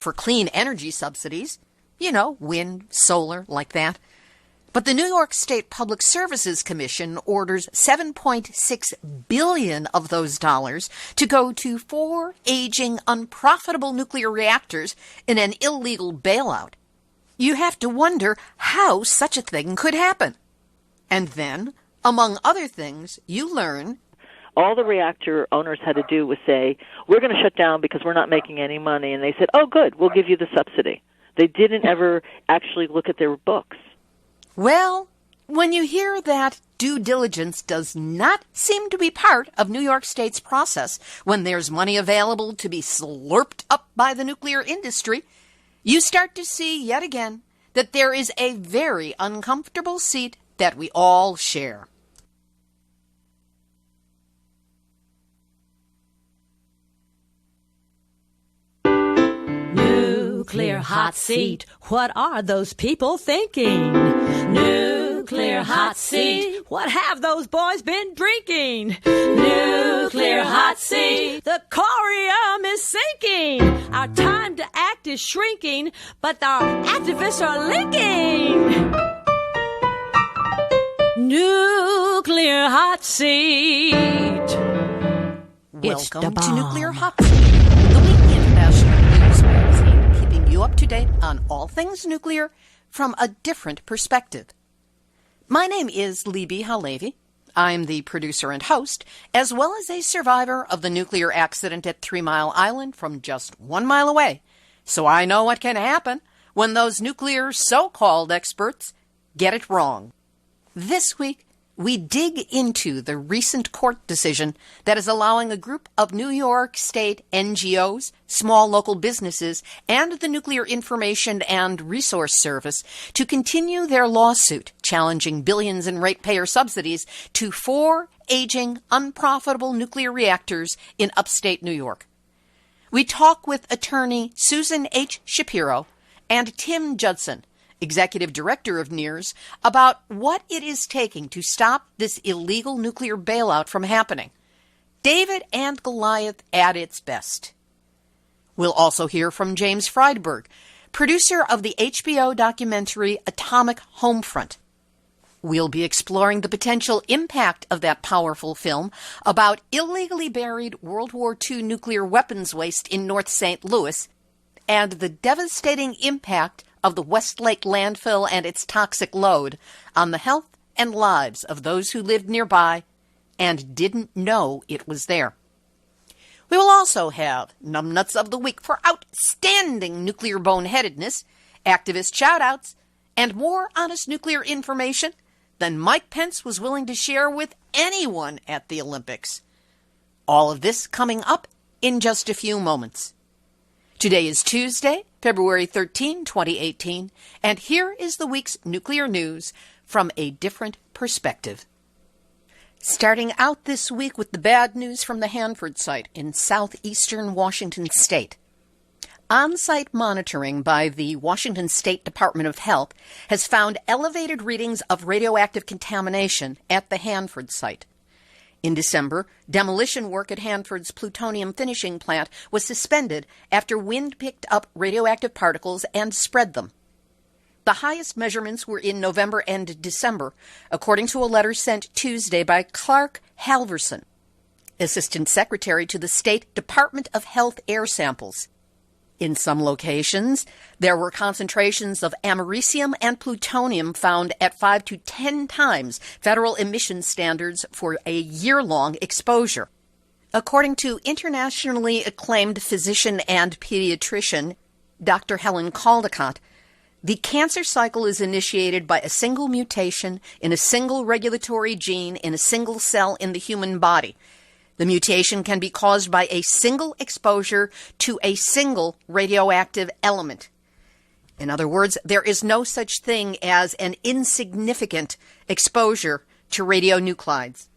for clean energy subsidies, wind, solar, like that. But the New York State Public Services Commission orders $7.6 billion of those dollars to go to 4 aging, unprofitable nuclear reactors in an illegal bailout. You have to wonder how such a thing could happen. And then, among other things, you learn all the reactor owners had to do was say, we're going to shut down because we're not making any money. And they said, oh, good, we'll give you the subsidy. They didn't ever actually look at their books. Well, when you hear that due diligence does not seem to be part of New York State's process when there's money available to be slurped up by the nuclear industry, you start to see yet again that there is a very uncomfortable seat that we all share. Nuclear hot seat, what are those people thinking? Nuclear hot seat, what have those boys been drinking? Nuclear hot seat, the corium is sinking. Our time to act is shrinking, but our activists are linking. Nuclear hot seat. Welcome to Nuclear Hot Seat, the weekly international news magazine, keeping you up to date on all things nuclear from a different perspective. My name is Libby Halevi. I'm the producer and host, as well as a survivor of the nuclear accident at 3 Mile Island from just 1 mile away. So I know what can happen when those nuclear so-called experts get it wrong. This week, we dig into the recent court decision that is allowing a group of New York State NGOs, small local businesses, and the Nuclear Information and Resource Service to continue their lawsuit challenging billions in ratepayer subsidies to 4 aging, unprofitable nuclear reactors in upstate New York. We talk with attorney Susan H. Shapiro and Tim Judson, Executive Director of NIRS, about what it is taking to stop this illegal nuclear bailout from happening. David and Goliath at its best. We'll also hear from James Friedberg, producer of the HBO documentary Atomic Homefront. We'll be exploring the potential impact of that powerful film about illegally buried World War II nuclear weapons waste in North St. Louis and the devastating impact of the Westlake landfill and its toxic load on the health and lives of those who lived nearby and didn't know it was there. We will also have Numbnuts of the Week for outstanding nuclear boneheadedness, activist shout-outs, and more honest nuclear information than Mike Pence was willing to share with anyone at the Olympics. All of this coming up in just a few moments. Today is Tuesday, February 13, 2018, and here is the week's nuclear news from a different perspective. Starting out this week with the bad news from the Hanford site in southeastern Washington state. On-site monitoring by the Washington State Department of Health has found elevated readings of radioactive contamination at the Hanford site. In December, demolition work at Hanford's plutonium finishing plant was suspended after wind picked up radioactive particles and spread them. The highest measurements were in November and December, according to a letter sent Tuesday by Clark Halverson, Assistant Secretary to the State Department of Health air samples. In some locations, there were concentrations of americium and plutonium found at 5 to 10 times federal emission standards for a year-long exposure. According to internationally acclaimed physician and pediatrician Dr. Helen Caldicott, the cancer cycle is initiated by a single mutation in a single regulatory gene in a single cell in the human body. The mutation can be caused by a single exposure to a single radioactive element. In other words, there is no such thing as an insignificant exposure to radionuclides.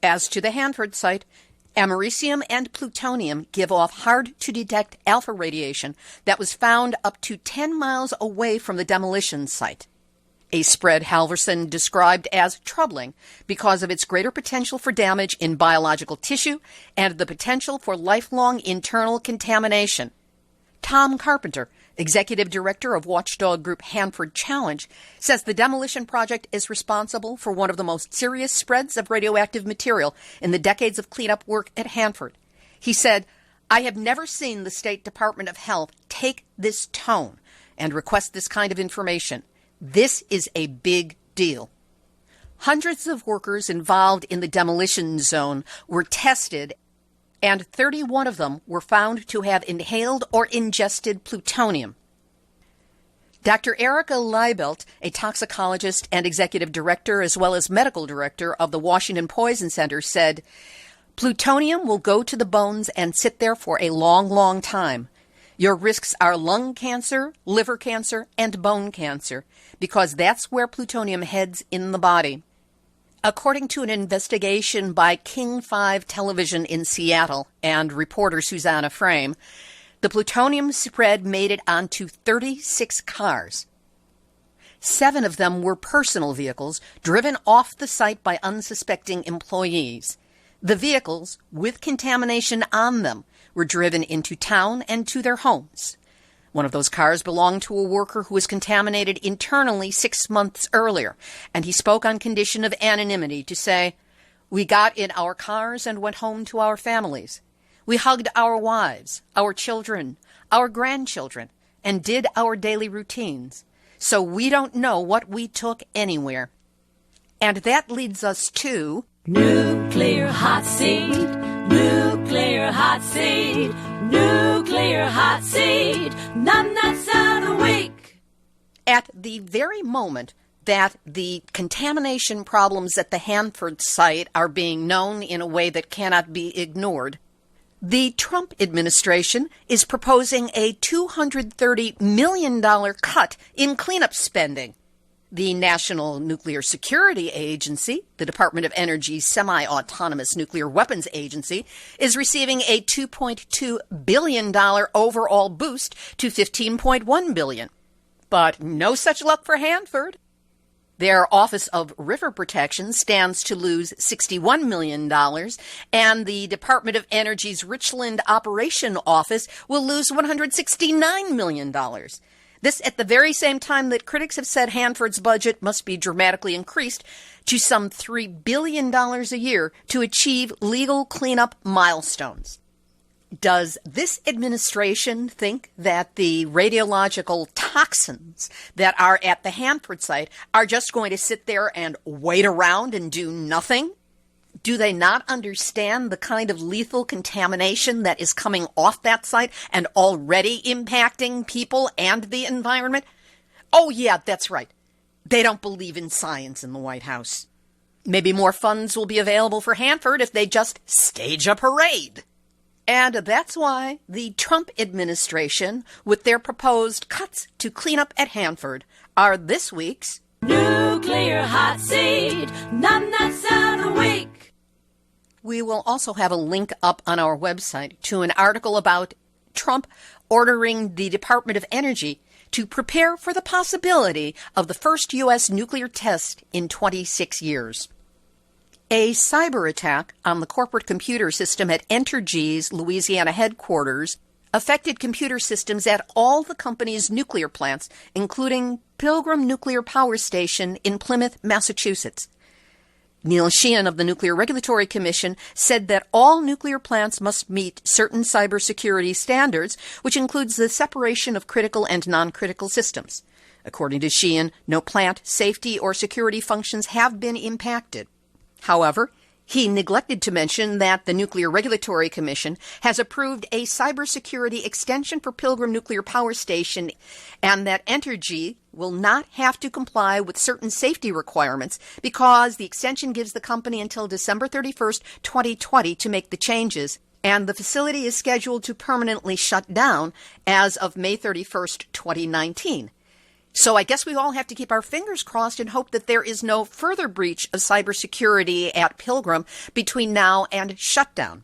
As to the Hanford site, americium and plutonium give off hard-to-detect alpha radiation that was found up to 10 miles away from the demolition site. A spread Halverson described as troubling because of its greater potential for damage in biological tissue and the potential for lifelong internal contamination. Tom Carpenter, executive director of watchdog group Hanford Challenge, says the demolition project is responsible for one of the most serious spreads of radioactive material in the decades of cleanup work at Hanford. He said, "I have never seen the State Department of Health take this tone and request this kind of information. This is a big deal." Hundreds of workers involved in the demolition zone were tested, and 31 of them were found to have inhaled or ingested plutonium. Dr. Erica Leibelt, a toxicologist and executive director as well as medical director of the Washington Poison Center, said, "Plutonium will go to the bones and sit there for a long, long time. Your risks are lung cancer, liver cancer, and bone cancer, because that's where plutonium heads in the body." According to an investigation by King 5 Television in Seattle and reporter Susanna Frame, the plutonium spread made it onto 36 cars. 7 of them were personal vehicles driven off the site by unsuspecting employees. The vehicles, with contamination on them, were driven into town and to their homes. One of those cars belonged to a worker who was contaminated internally 6 months earlier, and he spoke on condition of anonymity to say, "We got in our cars and went home to our families. We hugged our wives, our children, our grandchildren, and did our daily routines. So we don't know what we took anywhere." And that leads us to Nuclear hot seat, nuclear hot seat, nuclear hot seat, numbnuts of the week. At the very moment that the contamination problems at the Hanford site are being known in a way that cannot be ignored, the Trump administration is proposing a $230 million cut in cleanup spending. The National Nuclear Security Agency, the Department of Energy's semi-autonomous nuclear weapons agency, is receiving a $2.2 billion overall boost to $15.1 billion. But no such luck for Hanford. Their Office of River Protection stands to lose $61 million, and the Department of Energy's Richland Operation Office will lose $169 million. This at the very same time that critics have said Hanford's budget must be dramatically increased to some $3 billion a year to achieve legal cleanup milestones. Does this administration think that the radiological toxins that are at the Hanford site are just going to sit there and wait around and do nothing? Do they not understand the kind of lethal contamination that is coming off that site and already impacting people and the environment? Oh, yeah, that's right. They don't believe in science in the White House. Maybe more funds will be available for Hanford if they just stage a parade. And that's why the Trump administration, with their proposed cuts to clean up at Hanford, are this week's Nuclear hot seat, numbnuts of the week. We will also have a link up on our website to an article about Trump ordering the Department of Energy to prepare for the possibility of the first U.S. nuclear test in 26 years. A cyber attack on the corporate computer system at Entergy's Louisiana headquarters affected computer systems at all the company's nuclear plants, including Pilgrim Nuclear Power Station in Plymouth, Massachusetts. Neil Sheehan of the Nuclear Regulatory Commission said that all nuclear plants must meet certain cybersecurity standards, which includes the separation of critical and non-critical systems. According to Sheehan, no plant safety or security functions have been impacted. However, he neglected to mention that the Nuclear Regulatory Commission has approved a cybersecurity extension for Pilgrim Nuclear Power Station and that Entergy will not have to comply with certain safety requirements because the extension gives the company until December 31st, 2020 to make the changes, and the facility is scheduled to permanently shut down as of May 31st, 2019. So I guess we all have to keep our fingers crossed and hope that there is no further breach of cybersecurity at Pilgrim between now and shutdown.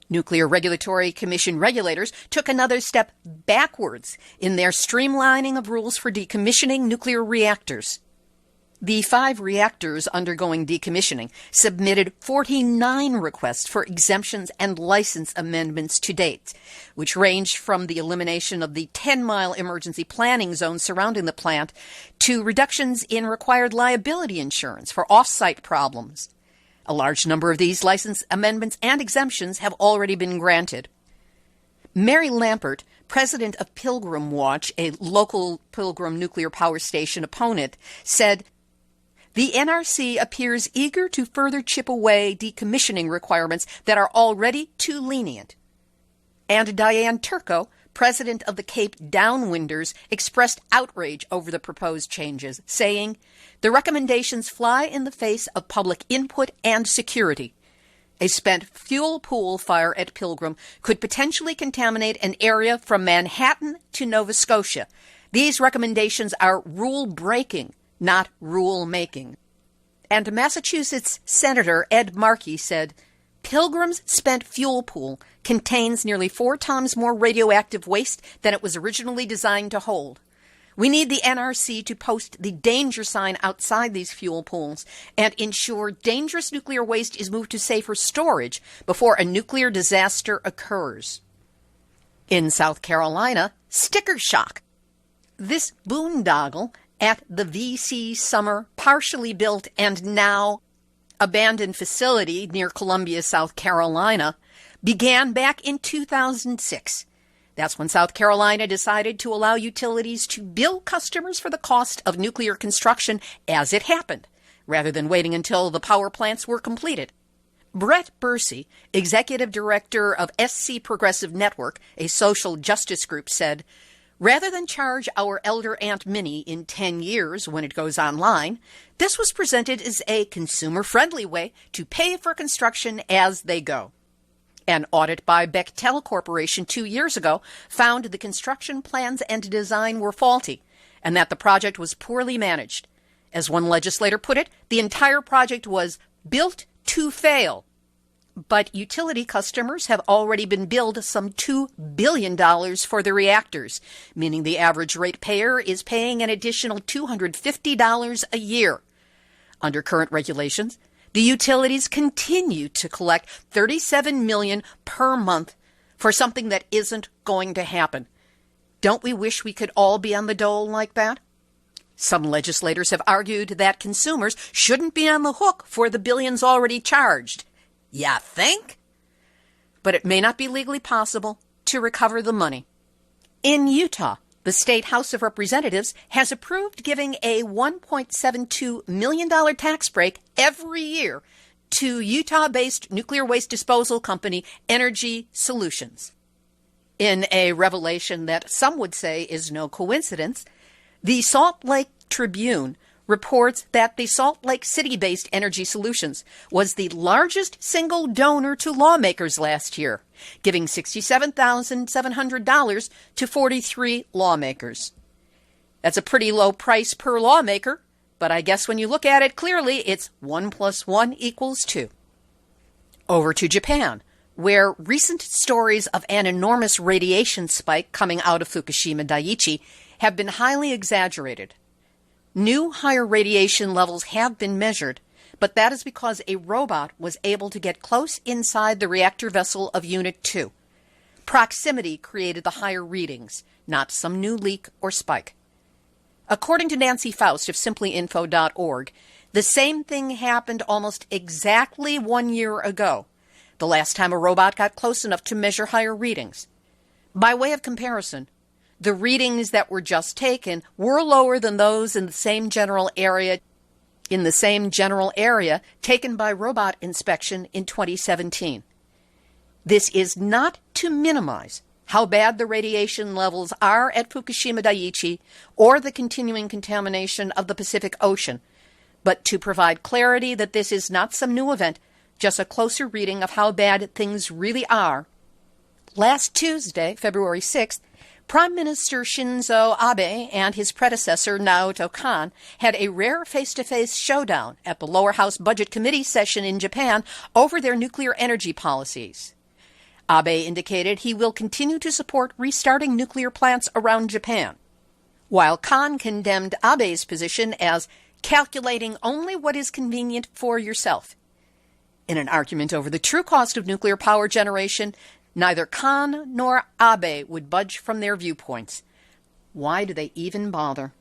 Nuclear Regulatory Commission regulators took another step backwards in their streamlining of rules for decommissioning nuclear reactors. The 5 reactors undergoing decommissioning submitted 49 requests for exemptions and license amendments to date, which ranged from the elimination of the 10-mile emergency planning zone surrounding the plant to reductions in required liability insurance for off-site problems. A large number of these license amendments and exemptions have already been granted. Mary Lampert, president of Pilgrim Watch, a local Pilgrim nuclear power station opponent, said, "The NRC appears eager to further chip away decommissioning requirements that are already too lenient." And Diane Turco, president of the Cape Downwinders, expressed outrage over the proposed changes, saying, "The recommendations fly in the face of public input and security. A spent fuel pool fire at Pilgrim could potentially contaminate an area from Manhattan to Nova Scotia. These recommendations are rule-breaking, not rule-making." And Massachusetts Senator Ed Markey said, "Pilgrim's spent fuel pool contains nearly 4 times more radioactive waste than it was originally designed to hold. We need the NRC to post the danger sign outside these fuel pools and ensure dangerous nuclear waste is moved to safer storage before a nuclear disaster occurs." In South Carolina, sticker shock. This boondoggle at the VC Summer partially built and now abandoned facility near Columbia, South Carolina, began back in 2006. That's when South Carolina decided to allow utilities to bill customers for the cost of nuclear construction as it happened, rather than waiting until the power plants were completed. Brett Bursey, executive director of SC Progressive Network, a social justice group, said, "Rather than charge our elder Aunt Minnie in 10 years when it goes online, this was presented as a consumer-friendly way to pay for construction as they go." An audit by Bechtel Corporation 2 years ago found the construction plans and design were faulty and that the project was poorly managed. As one legislator put it, the entire project was built to fail. But utility customers have already been billed some $2 billion for the reactors, meaning the average ratepayer is paying an additional $250 a year. Under current regulations, the utilities continue to collect $37 million per month for something that isn't going to happen. Don't we wish we could all be on the dole like that? Some legislators have argued that consumers shouldn't be on the hook for the billions already charged. Ya think? But it may not be legally possible to recover the money. In Utah, the State House of Representatives has approved giving a $1.72 million tax break every year to Utah-based nuclear waste disposal company Energy Solutions. In a revelation that some would say is no coincidence, the Salt Lake Tribune reports that the Salt Lake City-based Energy Solutions was the largest single donor to lawmakers last year, giving $67,700 to 43 lawmakers. That's a pretty low price per lawmaker, but I guess when you look at it clearly, it's 1 + 1 = 2. Over to Japan, where recent stories of an enormous radiation spike coming out of Fukushima Daiichi have been highly exaggerated. New higher radiation levels have been measured, but that is because a robot was able to get close inside the reactor vessel of Unit 2. Proximity created the higher readings, not some new leak or spike. According to Nancy Faust of simplyinfo.org, the same thing happened almost exactly 1 year ago, the last time a robot got close enough to measure higher readings. By way of comparison, the readings that were just taken were lower than those in the same general area taken by robot inspection in 2017. This is not to minimize how bad the radiation levels are at Fukushima Daiichi or the continuing contamination of the Pacific Ocean, but to provide clarity that this is not some new event, just a closer reading of how bad things really are. Last Tuesday, February 6th, Prime Minister Shinzo Abe and his predecessor, Naoto Kan, had a rare face-to-face showdown at the lower house budget committee session in Japan over their nuclear energy policies. Abe indicated he will continue to support restarting nuclear plants around Japan, while Kan condemned Abe's position as calculating only what is convenient for yourself. In an argument over the true cost of nuclear power generation, neither Khan nor Abe would budge from their viewpoints. Why do they even bother?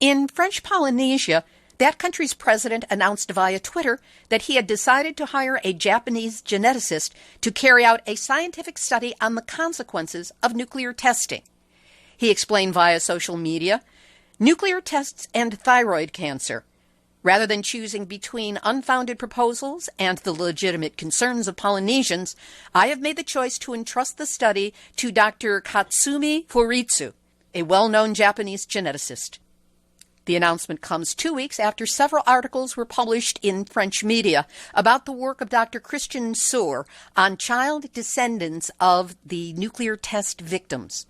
In French Polynesia, that country's president announced via Twitter that he had decided to hire a Japanese geneticist to carry out a scientific study on the consequences of nuclear testing. He explained via social media, nuclear tests and thyroid cancer. Rather than choosing between unfounded proposals and the legitimate concerns of Polynesians, I have made the choice to entrust the study to Dr. Katsumi Furitsu, a well-known Japanese geneticist. The announcement comes 2 weeks after several articles were published in French media about the work of Dr. Christian Sour on child descendants of the nuclear test victims.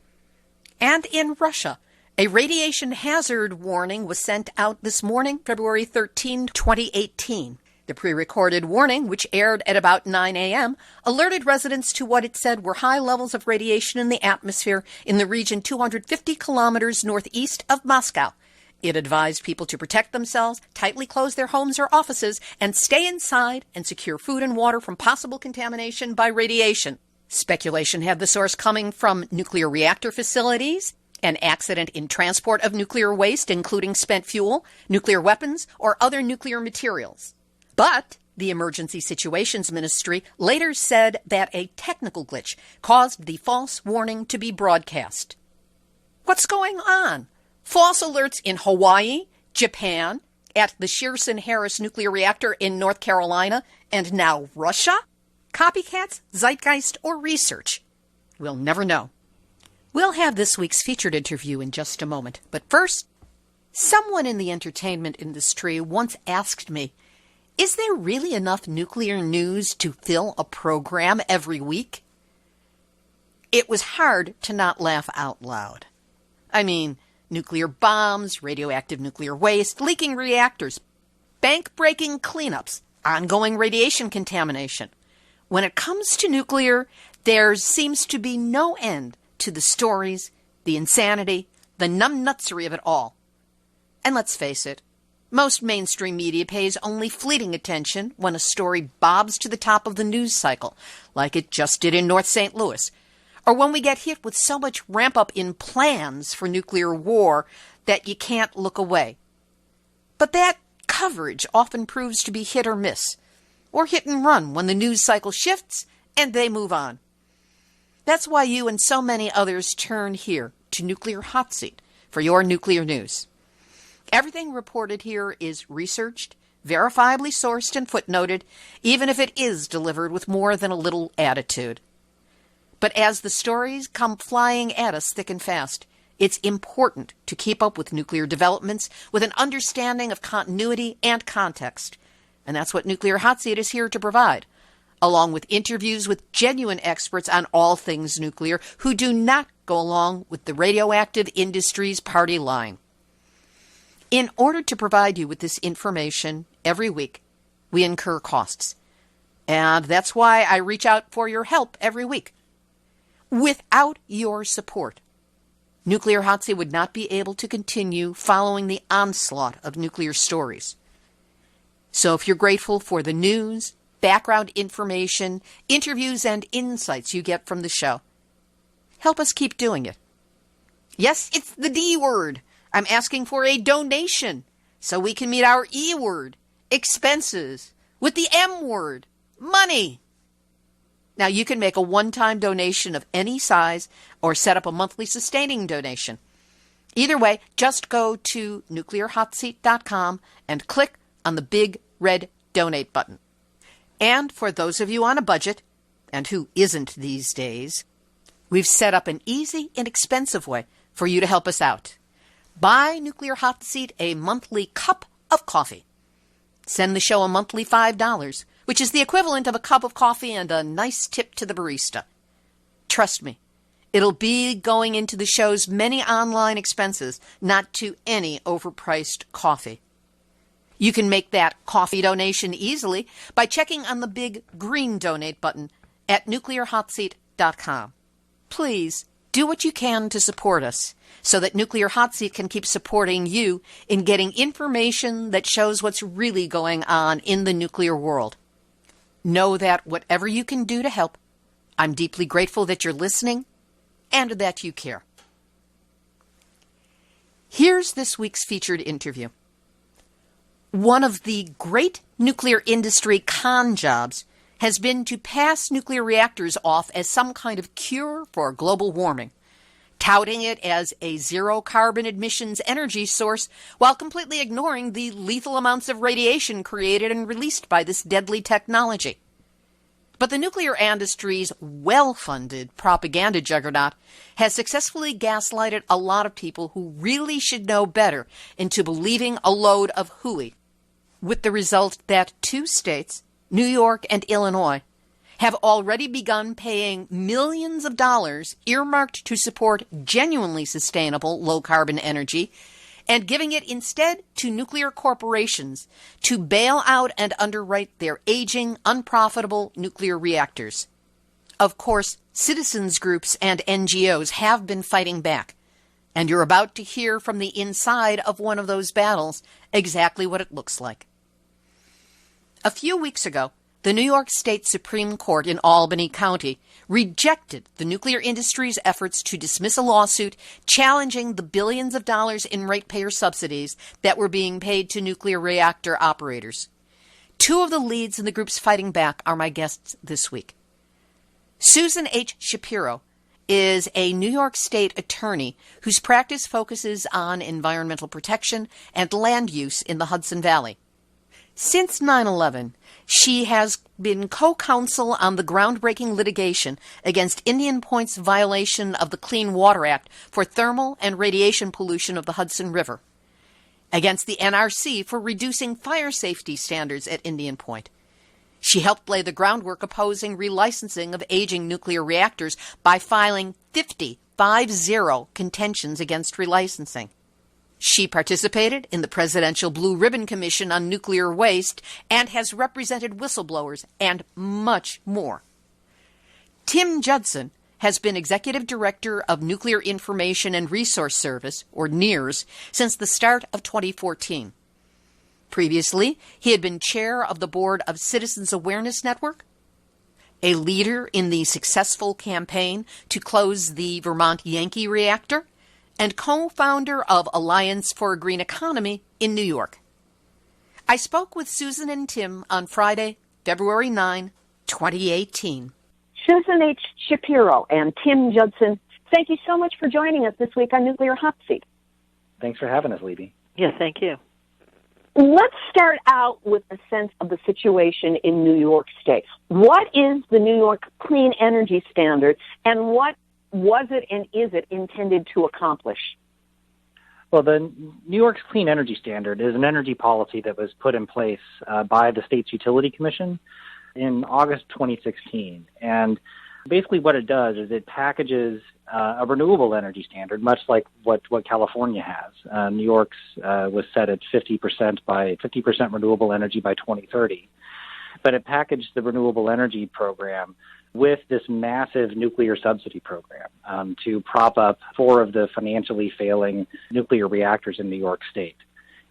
And in Russia, a radiation hazard warning was sent out this morning, February 13, 2018. The pre-recorded warning, which aired at about 9 a.m., alerted residents to what it said were high levels of radiation in the atmosphere in the region 250 kilometers northeast of Moscow. It advised people to protect themselves, tightly close their homes or offices, and stay inside and secure food and water from possible contamination by radiation. Speculation had the source coming from nuclear reactor facilities, an accident in transport of nuclear waste, including spent fuel, nuclear weapons, or other nuclear materials. But the Emergency Situations Ministry later said that a technical glitch caused the false warning to be broadcast. What's going on? False alerts in Hawaii, Japan, at the Shearson-Harris nuclear reactor in North Carolina, and now Russia? Copycats, zeitgeist, or research? We'll never know. We'll have this week's featured interview in just a moment. But first, someone in the entertainment industry once asked me, is there really enough nuclear news to fill a program every week? It was hard to not laugh out loud. I mean, nuclear bombs, radioactive nuclear waste, leaking reactors, bank-breaking cleanups, ongoing radiation contamination. When it comes to nuclear, there seems to be no end to the stories, the insanity, the numbnutsery of it all. And let's face it, most mainstream media pays only fleeting attention when a story bobs to the top of the news cycle, like it just did in North St. Louis, or when we get hit with so much ramp-up in plans for nuclear war that you can't look away. But that coverage often proves to be hit or miss, or hit and run when the news cycle shifts and they move on. That's why you and so many others turn here to Nuclear Hotseat for your nuclear news. Everything reported here is researched, verifiably sourced, and footnoted, even if it is delivered with more than a little attitude. But as the stories come flying at us thick and fast, it's important to keep up with nuclear developments with an understanding of continuity and context. And that's what Nuclear Hotseat is here to provide, along with interviews with genuine experts on all things nuclear who do not go along with the radioactive industry's party line. In order to provide you with this information every week, we incur costs. And that's why I reach out for your help every week. Without your support, Nuclear Hotseat would not be able to continue following the onslaught of nuclear stories. So if you're grateful for the news, background information, interviews, and insights you get from the show, help us keep doing it. Yes, it's the D word. I'm asking for a donation so we can meet our E word, expenses, with the M word, money. Now, you can make a one-time donation of any size or set up a monthly sustaining donation. Either way, just go to nuclearhotseat.com and click on the big red donate button. And for those of you on a budget, and who isn't these days, we've set up an easy, inexpensive way for you to help us out. Buy Nuclear Hotseat a monthly cup of coffee. Send the show a monthly $5, which is the equivalent of a cup of coffee and a nice tip to the barista. Trust me, it'll be going into the show's many online expenses, not to any overpriced coffee. You can make that coffee donation easily by checking on the big green donate button at nuclearhotseat.com. Please Do what you can to support us so that Nuclear Hot Seat can keep supporting you in getting information that shows what's really going on in the nuclear world. Know that whatever you can do to help, I'm deeply grateful that you're listening and that you care. Here's this week's featured interview. One of the great nuclear industry con jobs has been to pass nuclear reactors off as some kind of cure for global warming, touting it as a zero-carbon emissions energy source while completely ignoring the lethal amounts of radiation created and released by this deadly technology. But the nuclear industry's well-funded propaganda juggernaut has successfully gaslighted a lot of people who really should know better into believing a load of hooey, with the result that 2 states, New York and Illinois, have already begun paying millions of dollars earmarked to support genuinely sustainable low-carbon energy and giving it instead to nuclear corporations to bail out and underwrite their aging, unprofitable nuclear reactors. Of course, citizens groups and NGOs have been fighting back, and you're about to hear from the inside of one of those battles exactly what it looks like. A few weeks ago, the New York State Supreme Court in Albany County rejected the nuclear industry's efforts to dismiss a lawsuit challenging the billions of dollars in ratepayer subsidies that were being paid to nuclear reactor operators. 2 of the leads in the groups fighting back are my guests this week. Susan H. Shapiro is a New York State attorney whose practice focuses on environmental protection and land use in the Hudson Valley. Since 9/11, she has been co-counsel on the groundbreaking litigation against Indian Point's violation of the Clean Water Act for thermal and radiation pollution of the Hudson River, against the NRC for reducing fire safety standards at Indian Point. She helped lay the groundwork opposing relicensing of aging nuclear reactors by filing 50 contentions against relicensing. She participated in the Presidential Blue Ribbon Commission on Nuclear Waste and has represented whistleblowers and much more. Tim Judson has been Executive Director of Nuclear Information and Resource Service, or NIRS, since the start of 2014. Previously, he had been chair of the board of Citizens Awareness Network, a leader in the successful campaign to close the Vermont Yankee reactor, and co-founder of Alliance for a Green Economy in New York. I spoke with Susan and Tim on Friday, February 9, 2018. Susan H. Shapiro and Tim Judson, thank you so much for joining us this week on Nuclear Hot Seat. Thanks for having us, Libby. Yes, thank you. Let's start out with a sense of the situation in New York State. What is the New York Clean Energy Standard, and what was it and is it intended to accomplish? Well, the New York's Clean Energy Standard is an energy policy that was put in place by the state's Utility Commission in August 2016. And basically what it does is it packages a renewable energy standard, much like what California has. New York's was set at 50% renewable energy by 2030. But it packaged the renewable energy program with this massive nuclear subsidy program to prop up 4 of the financially failing nuclear reactors in New York State.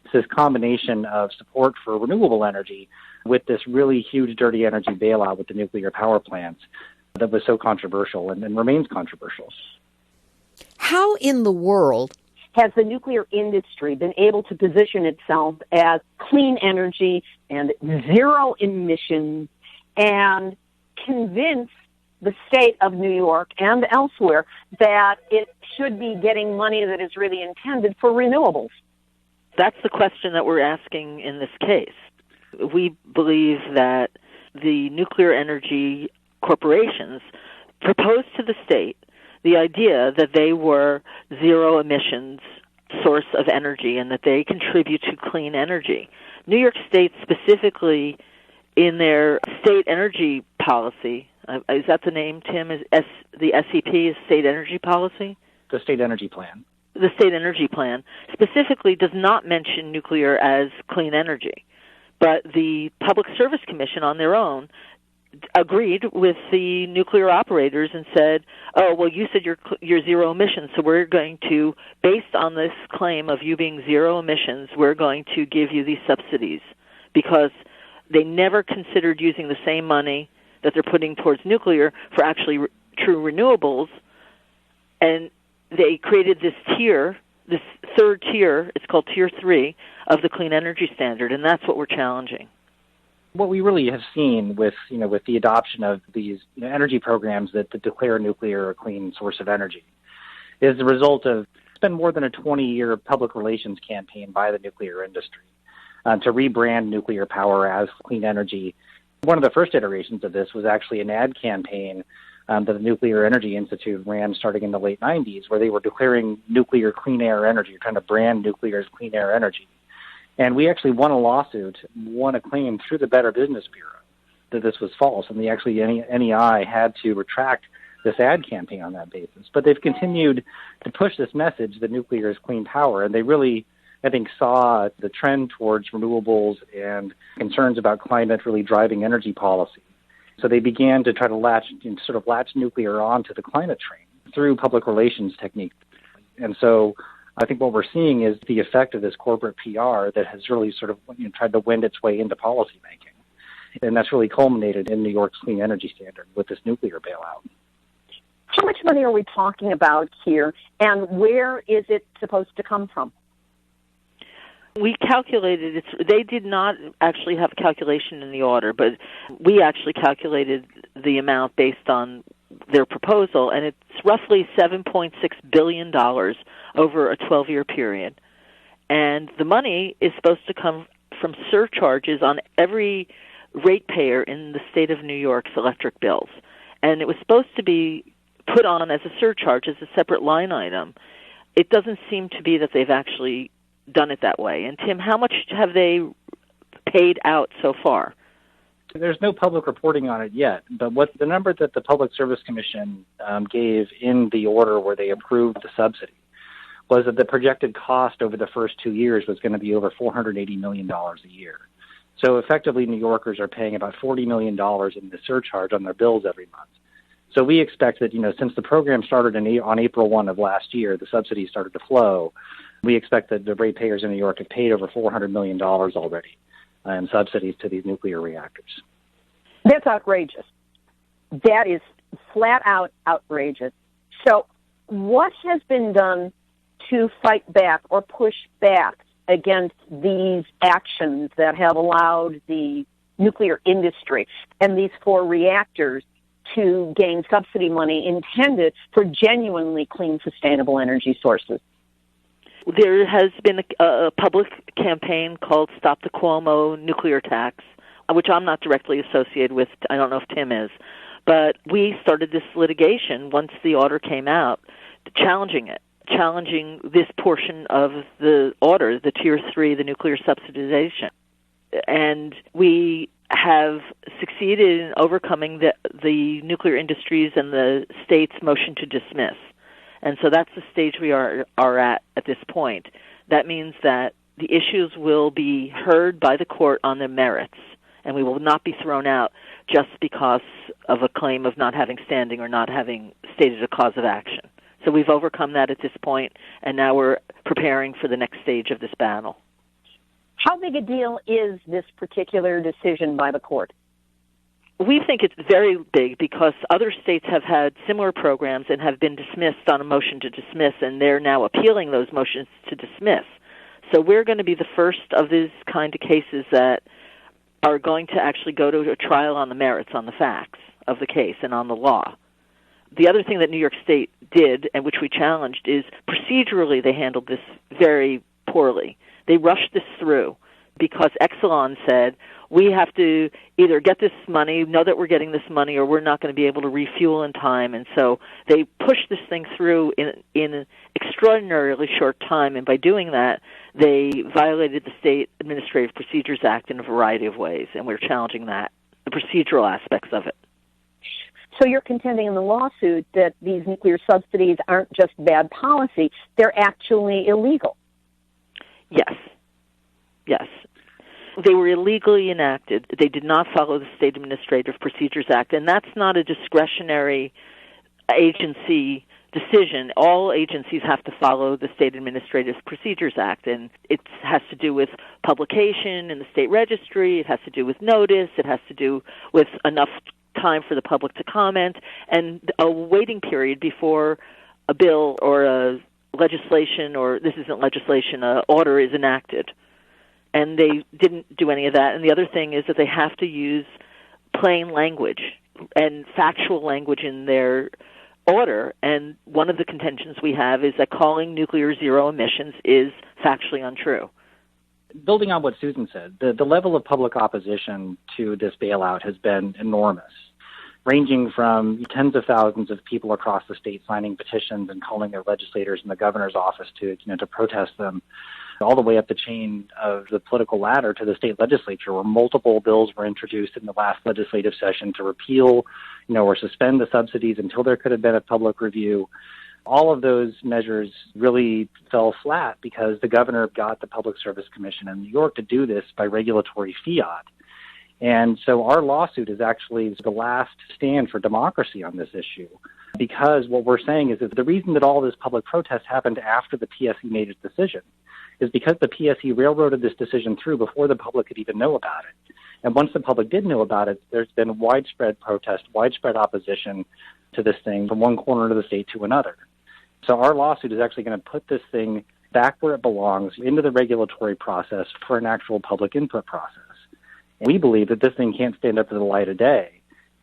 It's this combination of support for renewable energy with this really huge dirty energy bailout with the nuclear power plants that was so controversial and remains controversial. How in the world has the nuclear industry been able to position itself as clean energy and zero emissions and convince the state of New York and elsewhere that it should be getting money that is really intended for renewables? That's the question that we're asking in this case. We believe that the nuclear energy corporations proposed to the state the idea that they were zero emissions source of energy and that they contribute to clean energy. New York State specifically, in their state energy policy, is that the name, Tim? The SEP is State Energy Policy? The State Energy Plan. The State Energy Plan specifically does not mention nuclear as clean energy. But the Public Service Commission on their own agreed with the nuclear operators and said, oh, well, you said you're zero emissions, so we're going to, based on this claim of you being zero emissions, we're going to give you these subsidies, because they never considered using the same money that they're putting towards nuclear for actually true renewables. And they created this tier, this third tier, it's called Tier 3 of the Clean Energy Standard, and that's what we're challenging. What we really have seen with the adoption of these energy programs that declare nuclear a clean source of energy is the result of, it's been more than a 20-year public relations campaign by the nuclear industry to rebrand nuclear power as clean energy. One of the first iterations of this was actually an ad campaign that the Nuclear Energy Institute ran starting in the late 90s, where they were declaring nuclear clean air energy, trying to brand nuclear as clean air energy. And we actually won a claim through the Better Business Bureau that this was false, and NEI had to retract this ad campaign on that basis. But they've continued to push this message that nuclear is clean power, and they really, I think, saw the trend towards renewables and concerns about climate really driving energy policy. So they began to try to latch nuclear onto the climate train through public relations techniques. And so I think what we're seeing is the effect of this corporate PR that has really tried to wend its way into policymaking. And that's really culminated in New York's Clean Energy Standard with this nuclear bailout. How much money are we talking about here, and where is it supposed to come from? We calculated it. They did not actually have a calculation in the order, but we actually calculated the amount based on their proposal, and it's roughly $7.6 billion over a 12-year period. And the money is supposed to come from surcharges on every ratepayer in the state of New York's electric bills. And it was supposed to be put on as a surcharge, as a separate line item. It doesn't seem to be that they've actually done it that way. And Tim, how much have they paid out so far? There's no public reporting on it yet, but what the number that the Public Service Commission gave in the order where they approved the subsidy was that the projected cost over the first 2 years was going to be over $480 million a year. So effectively, New Yorkers are paying about $40 million in the surcharge on their bills every month. So we expect that, since the program started on April 1 of last year, the subsidies started to flow. We expect that the ratepayers in New York have paid over $400 million already in subsidies to these nuclear reactors. That's outrageous. That is flat out outrageous. So what has been done to fight back or push back against these actions that have allowed the nuclear industry and these 4 reactors to gain subsidy money intended for genuinely clean, sustainable energy sources? There has been a public campaign called Stop the Cuomo Nuclear Tax, which I'm not directly associated with. I don't know if Tim is. But we started this litigation once the order came out, challenging this portion of the order, the Tier 3, the nuclear subsidization. And we have succeeded in overcoming the nuclear industries and the state's motion to dismiss. And so that's the stage we are at this point. That means that the issues will be heard by the court on their merits, and we will not be thrown out just because of a claim of not having standing or not having stated a cause of action. So we've overcome that at this point, and now we're preparing for the next stage of this battle. How big a deal is this particular decision by the court? We think it's very big because other states have had similar programs and have been dismissed on a motion to dismiss, and they're now appealing those motions to dismiss. So we're going to be the first of these kind of cases that are going to actually go to a trial on the merits, on the facts of the case and on the law. The other thing that New York State did, and which we challenged, is procedurally they handled this very poorly. They rushed this through because Exelon said, we have to either get this money, know that we're getting this money, or we're not going to be able to refuel in time. And so they pushed this thing through in an extraordinarily short time, and by doing that, they violated the State Administrative Procedures Act in a variety of ways, and we're challenging that, the procedural aspects of it. So you're contending in the lawsuit that these nuclear subsidies aren't just bad policy, they're actually illegal. Yes. Yes. They were illegally enacted. They did not follow the State Administrative Procedures Act, and that's not a discretionary agency decision. All agencies have to follow the State Administrative Procedures Act, and it has to do with publication in the state registry, it has to do with notice, it has to do with enough time for the public to comment, and a waiting period before a bill or a legislation, or this isn't legislation, an order is enacted. And they didn't do any of that. And the other thing is that they have to use plain language and factual language in their order. And one of the contentions we have is that calling nuclear zero emissions is factually untrue. Building on what Susan said, the level of public opposition to this bailout has been enormous, ranging from tens of thousands of people across the state signing petitions and calling their legislators in the governor's office to protest them, all the way up the chain of the political ladder to the state legislature, where multiple bills were introduced in the last legislative session to repeal, or suspend the subsidies until there could have been a public review. All of those measures really fell flat because the governor got the Public Service Commission in New York to do this by regulatory fiat. And so our lawsuit is actually the last stand for democracy on this issue, because what we're saying is that the reason that all this public protest happened after the PSC made its decision is because the PSC railroaded this decision through before the public could even know about it. And once the public did know about it, there's been widespread protest, widespread opposition to this thing from one corner of the state to another. So our lawsuit is actually going to put this thing back where it belongs, into the regulatory process for an actual public input process. And we believe that this thing can't stand up to the light of day.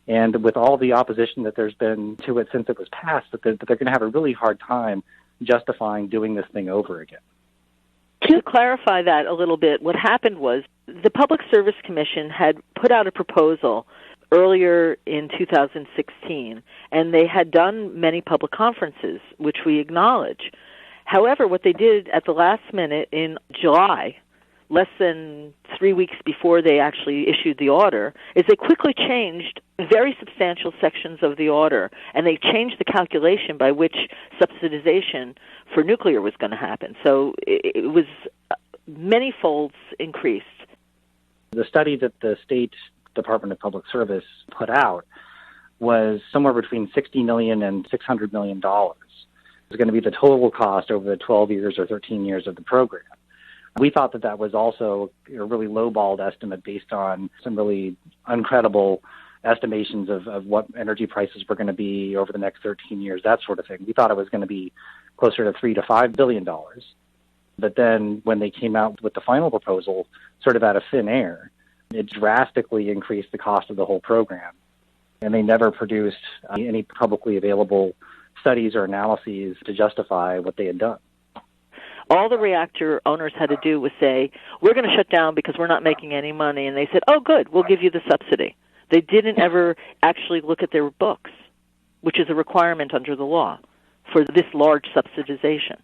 And with all the opposition that there's been to it since it was passed, that they're going to have a really hard time justifying doing this thing over again. To clarify that a little bit, what happened was the Public Service Commission had put out a proposal earlier in 2016, and they had done many public conferences, which we acknowledge. However, what they did at the last minute in July, less than 3 weeks before they actually issued the order, is they quickly changed very substantial sections of the order, and they changed the calculation by which subsidization for nuclear was going to happen. So it was many folds increased. The study that the State Department of Public Service put out was somewhere between $60 million and $600 million. It was going to be the total cost over the 12 years or 13 years of the program. We thought that was also a really low-balled estimate based on some really uncredible estimations of what energy prices were going to be over the next 13 years, that sort of thing. We thought it was going to be closer to $3 to $5 billion. But then when they came out with the final proposal, sort of out of thin air, it drastically increased the cost of the whole program. And they never produced any publicly available studies or analyses to justify what they had done. All the reactor owners had to do was say, we're going to shut down because we're not making any money. And they said, oh, good, we'll give you the subsidy. They didn't ever actually look at their books, which is a requirement under the law for this large subsidization.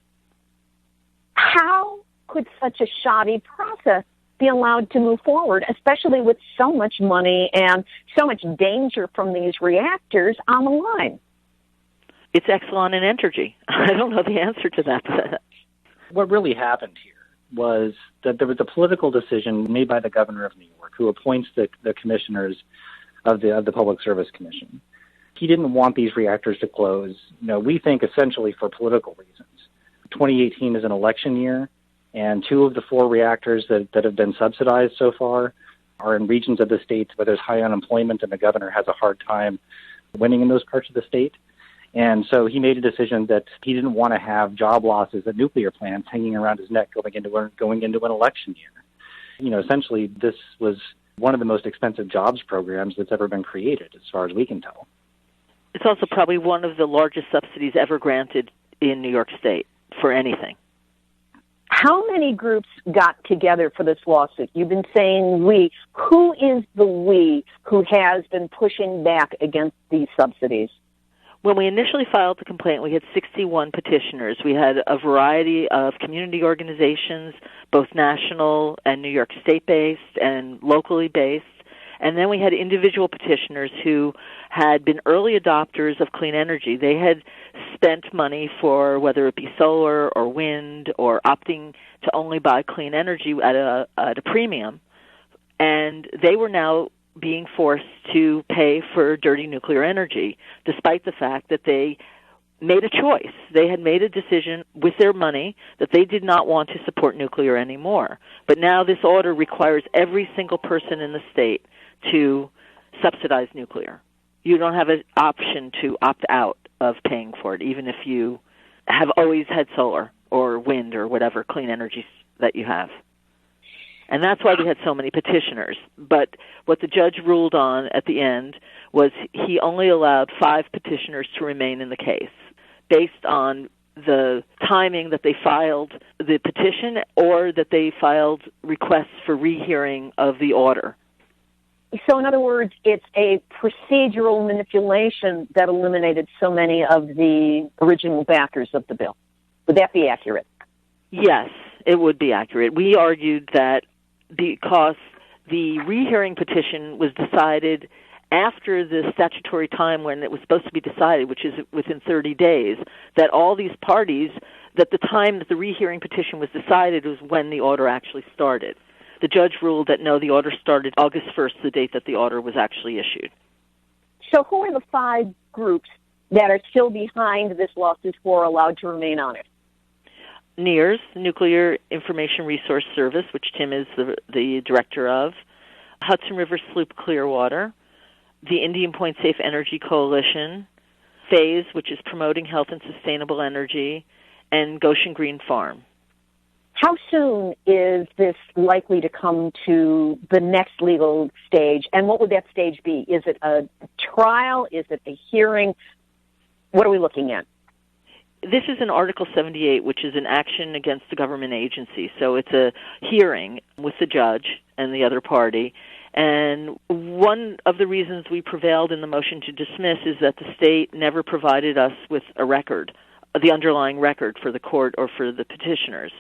How could such a shoddy process be allowed to move forward, especially with so much money and so much danger from these reactors on the line? It's Exelon and Entergy. I don't know the answer to that. What really happened here was that there was a political decision made by the governor of New York, who appoints the commissioners of the Public Service Commission. He didn't want these reactors to close, we think essentially for political reasons. 2018 is an election year, and 2 of the 4 reactors that have been subsidized so far are in regions of the state where there's high unemployment and the governor has a hard time winning in those parts of the state. And so he made a decision that he didn't want to have job losses at nuclear plants hanging around his neck going into an election year. Essentially, this was one of the most expensive jobs programs that's ever been created, as far as we can tell. It's also probably one of the largest subsidies ever granted in New York State for anything. How many groups got together for this lawsuit? You've been saying we. Who is the we who has been pushing back against these subsidies? When we initially filed the complaint, we had 61 petitioners. We had a variety of community organizations, both national and New York State-based and locally based. And then we had individual petitioners who had been early adopters of clean energy. They had spent money for whether it be solar or wind or opting to only buy clean energy at a premium And they were now being forced to pay for dirty nuclear energy, despite the fact that they made a choice. They had made a decision with their money that they did not want to support nuclear anymore. But now this order requires every single person in the state to subsidize nuclear. You don't have an option to opt out of paying for it, even if you have always had solar or wind or whatever clean energy that you have. And that's why we had so many petitioners. But what the judge ruled on at the end was he only allowed 5 petitioners to remain in the case based on the timing that they filed the petition or that they filed requests for rehearing of the order. So in other words, it's a procedural manipulation that eliminated so many of the original backers of the bill. Would that be accurate? Yes, it would be accurate. We argued that because the rehearing petition was decided after the statutory time when it was supposed to be decided, which is within 30 days, that all these parties, that the time that the rehearing petition was decided was when the order actually started. The judge ruled that no, the order started August 1st, the date that the order was actually issued. So who are the 5 groups that are still behind this lawsuit who are allowed to remain on it? NIRS, Nuclear Information Resource Service, which Tim is the director of, Hudson River Sloop Clearwater, the Indian Point Safe Energy Coalition, PHASE, which is Promoting Health and Sustainable Energy, and Goshen Green Farm. How soon is this likely to come to the next legal stage, and what would that stage be? Is it a trial? Is it a hearing? What are we looking at? This is an Article 78, which is an action against the government agency. So it's a hearing with the judge and the other party. And one of the reasons we prevailed in the motion to dismiss is that the state never provided us with a record, the underlying record for the court or for the petitioners.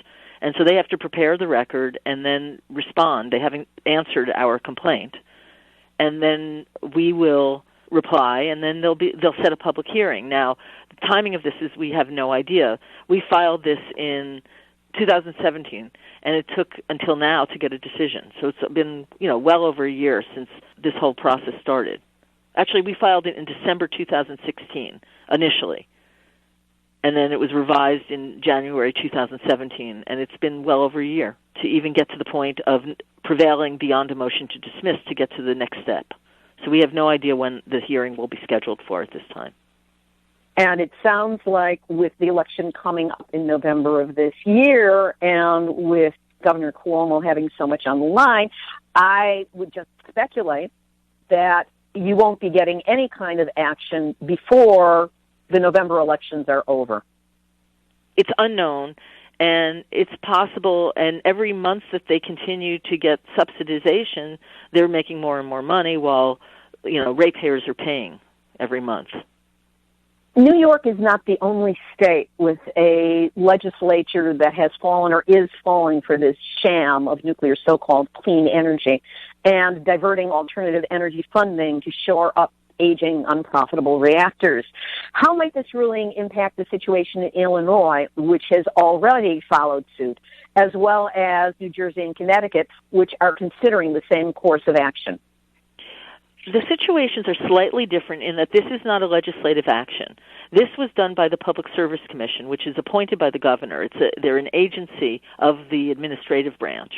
And so they have to prepare the record and then respond. They haven't answered our complaint. And then we will reply, and then they'll set a public hearing. Now, the timing of this is we have no idea. We filed this in 2017, and it took until now to get a decision. So it's been, well over a year since this whole process started. Actually, we filed it in December 2016 initially, and then it was revised in January 2017, and it's been well over a year to even get to the point of prevailing beyond a motion to dismiss to get to the next step. So we have no idea when the hearing will be scheduled for at this time. And it sounds like with the election coming up in November of this year and with Governor Cuomo having so much on the line, I would just speculate that you won't be getting any kind of action before the November elections are over. It's unknown, and it's possible, and every month that they continue to get subsidization, they're making more and more money while, ratepayers are paying every month. New York is not the only state with a legislature that has fallen or is falling for this sham of nuclear so-called clean energy and diverting alternative energy funding to shore up aging, unprofitable reactors. How might this ruling impact the situation in Illinois, which has already followed suit, as well as New Jersey and Connecticut, which are considering the same course of action? The situations are slightly different in that this is not a legislative action. This was done by the Public Service Commission, which is appointed by the governor. They're an agency of the administrative branch.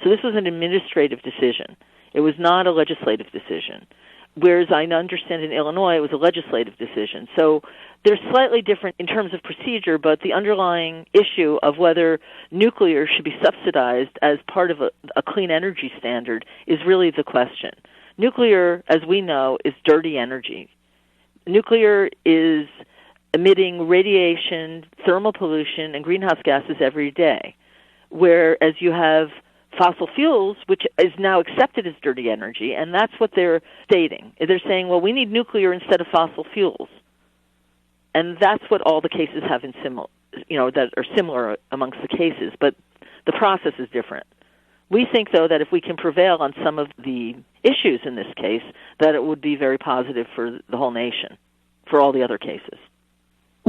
So this was an administrative decision. It was not a legislative decision. Whereas I understand in Illinois it was a legislative decision. So they're slightly different in terms of procedure, but the underlying issue of whether nuclear should be subsidized as part of a clean energy standard is really the question. Nuclear, as we know, is dirty energy. Nuclear is emitting radiation, thermal pollution, and greenhouse gases every day, whereas you have fossil fuels, which is now accepted as dirty energy, and that's what they're stating. They're saying, well, we need nuclear instead of fossil fuels. And that's what all the cases have in that are similar amongst the cases, but the process is different. We think, though, that if we can prevail on some of the issues in this case, that it would be very positive for the whole nation, for all the other cases.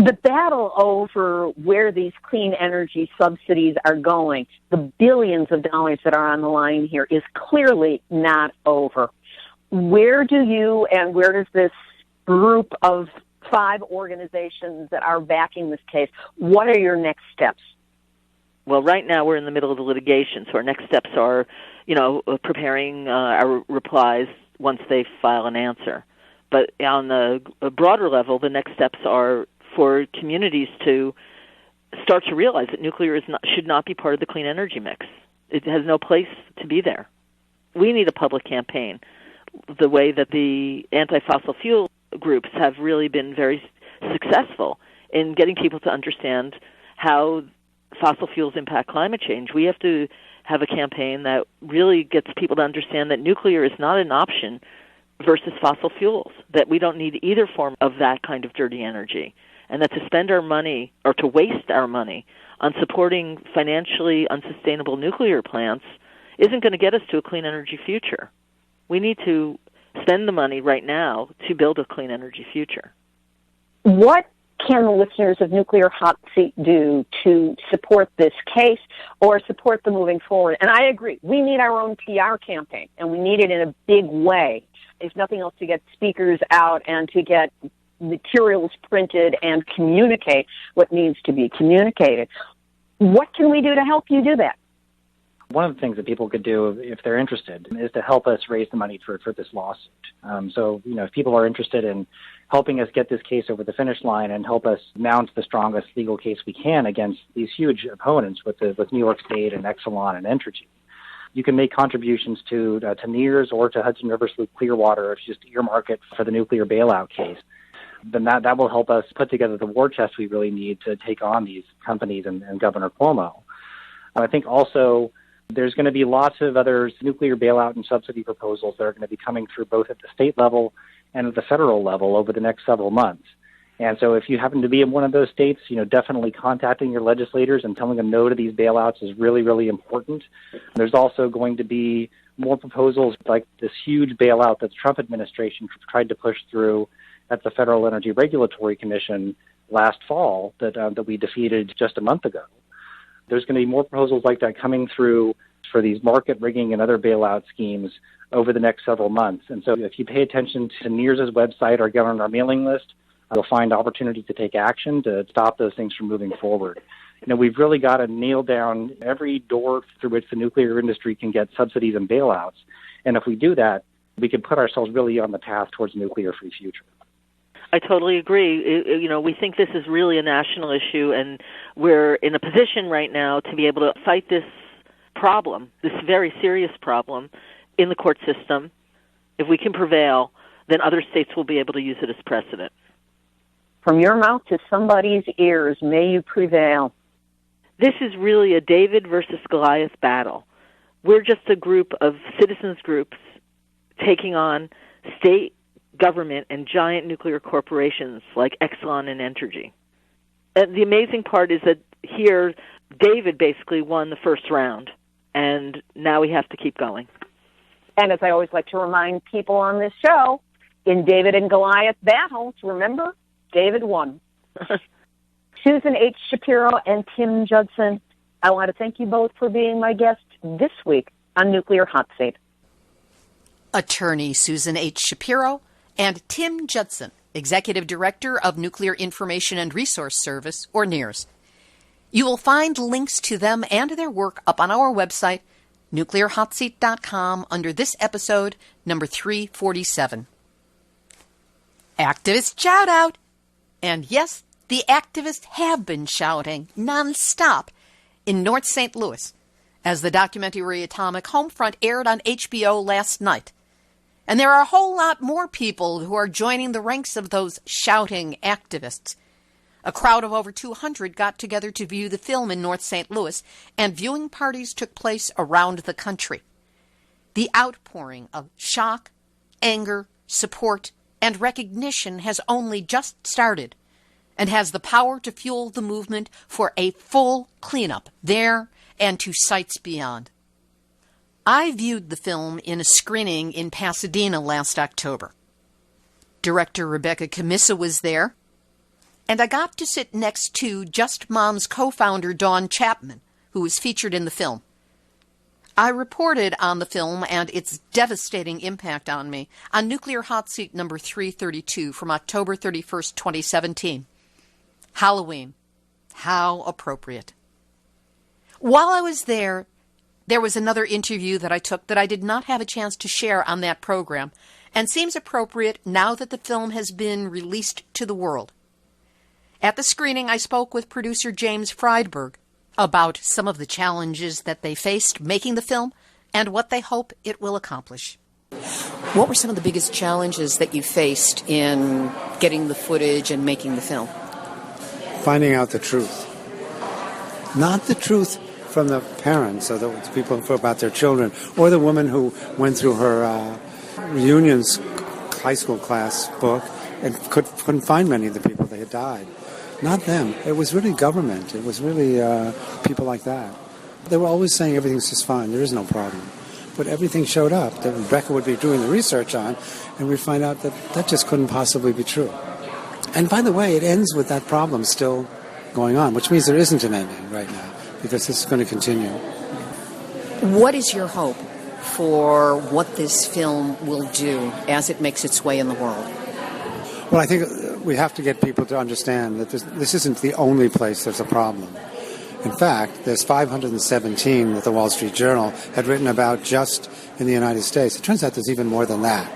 The battle over where these clean energy subsidies are going, the billions of dollars that are on the line here, is clearly not over. Where do you and where does this group of 5 organizations that are backing this case, what are your next steps? Well, right now we're in the middle of the litigation, so our next steps are, preparing our replies once they file an answer. But on the broader level, the next steps are for communities to start to realize that nuclear should not be part of the clean energy mix. It has no place to be there. We need a public campaign. The way that the anti-fossil fuel groups have really been very successful in getting people to understand how fossil fuels impact climate change. We have to have a campaign that really gets people to understand that nuclear is not an option versus fossil fuels, that we don't need either form of that kind of dirty energy, and that to spend our money or to waste our money on supporting financially unsustainable nuclear plants isn't going to get us to a clean energy future. We need to spend the money right now to build a clean energy future. What can the listeners of Nuclear Hot Seat do to support this case or support the moving forward? And I agree, we need our own PR campaign, and we need it in a big way. If nothing else, to get speakers out and to get materials printed and communicate what needs to be communicated. What can we do to help you do that? One of the things that people could do, if they're interested, is to help us raise the money for this lawsuit. So, if people are interested in helping us get this case over the finish line and help us mount the strongest legal case we can against these huge opponents with New York State and Exelon and Entergy, you can make contributions to NIRS or to Hudson River Clearwater if you just earmark it for the nuclear bailout case. Then that will help us put together the war chest we really need to take on these companies and Governor Cuomo. I think also there's going to be lots of other nuclear bailout and subsidy proposals that are going to be coming through both at the state level and at the federal level over the next several months. And so if you happen to be in one of those states, definitely contacting your legislators and telling them no to these bailouts is really, really important. There's also going to be more proposals like this huge bailout that the Trump administration tried to push through at the Federal Energy Regulatory Commission last fall that we defeated just a month ago. There's going to be more proposals like that coming through for these market rigging and other bailout schemes over the next several months. And so if you pay attention to NIRS's website or get on our mailing list, you'll find opportunity to take action to stop those things from moving forward. We've really got to nail down every door through which the nuclear industry can get subsidies and bailouts. And if we do that, we can put ourselves really on the path towards a nuclear-free future. I totally agree. We think this is really a national issue, and we're in a position right now to be able to fight this problem, this very serious problem, in the court system. If we can prevail, then other states will be able to use it as precedent. From your mouth to somebody's ears, may you prevail. This is really a David versus Goliath battle. We're just a group of citizens groups taking on state government and giant nuclear corporations like Exelon and Entergy. And the amazing part is that here, David basically won the first round, and now we have to keep going. And as I always like to remind people on this show, in David and Goliath battles, remember, David won. Susan H. Shapiro and Tim Judson, I want to thank you both for being my guests this week on Nuclear Hot Seat. Attorney Susan H. Shapiro and Tim Judson, Executive Director of Nuclear Information and Resource Service, or NIRS. You will find links to them and their work up on our website, nuclearhotseat.com, under this episode, number 347. Activist shout out! And yes, the activists have been shouting nonstop in North St. Louis as the documentary Atomic Homefront aired on HBO last night. And there are a whole lot more people who are joining the ranks of those shouting activists. A crowd of over 200 got together to view the film in North St. Louis, and viewing parties took place around the country. The outpouring of shock, anger, support, and recognition has only just started, and has the power to fuel the movement for a full cleanup there and to sites beyond. I viewed the film in a screening in Pasadena last October. Director Rebecca Camissa was there, And I got to sit next to Just Mom's co-founder, Dawn Chapman, who was featured in the film. I reported on the film and its devastating impact on me on Nuclear Hotseat number 332 from October 31st, 2017. Halloween. How appropriate. While I was there was another interview that I took that I did not have a chance to share on that program, and seems appropriate now that the film has been released to the world. At the screening, I spoke with producer James Friedberg about some of the challenges that they faced making the film and what they hope it will accomplish. What were some of the biggest challenges that you faced in getting the footage and making the film? Finding out the truth. Not the truth from the parents or the people about their children, or the woman who went through her reunions high school class book and couldn't find many of the people. They had died. Not them. It was really government. It was really people like that. They were always saying everything's just fine. There is no problem. But everything showed up that Rebecca would be doing the research on, and we'd find out that that just couldn't possibly be true. And by the way, it ends with that problem still going on, which means there isn't an ending right now, because this is going to continue. What is your hope for what this film will do as it makes its way in the world? Well, I think we have to get people to understand that this isn't the only place there's a problem. In fact, there's 517 that the Wall Street Journal had written about just in the United States. It turns out there's even more than that.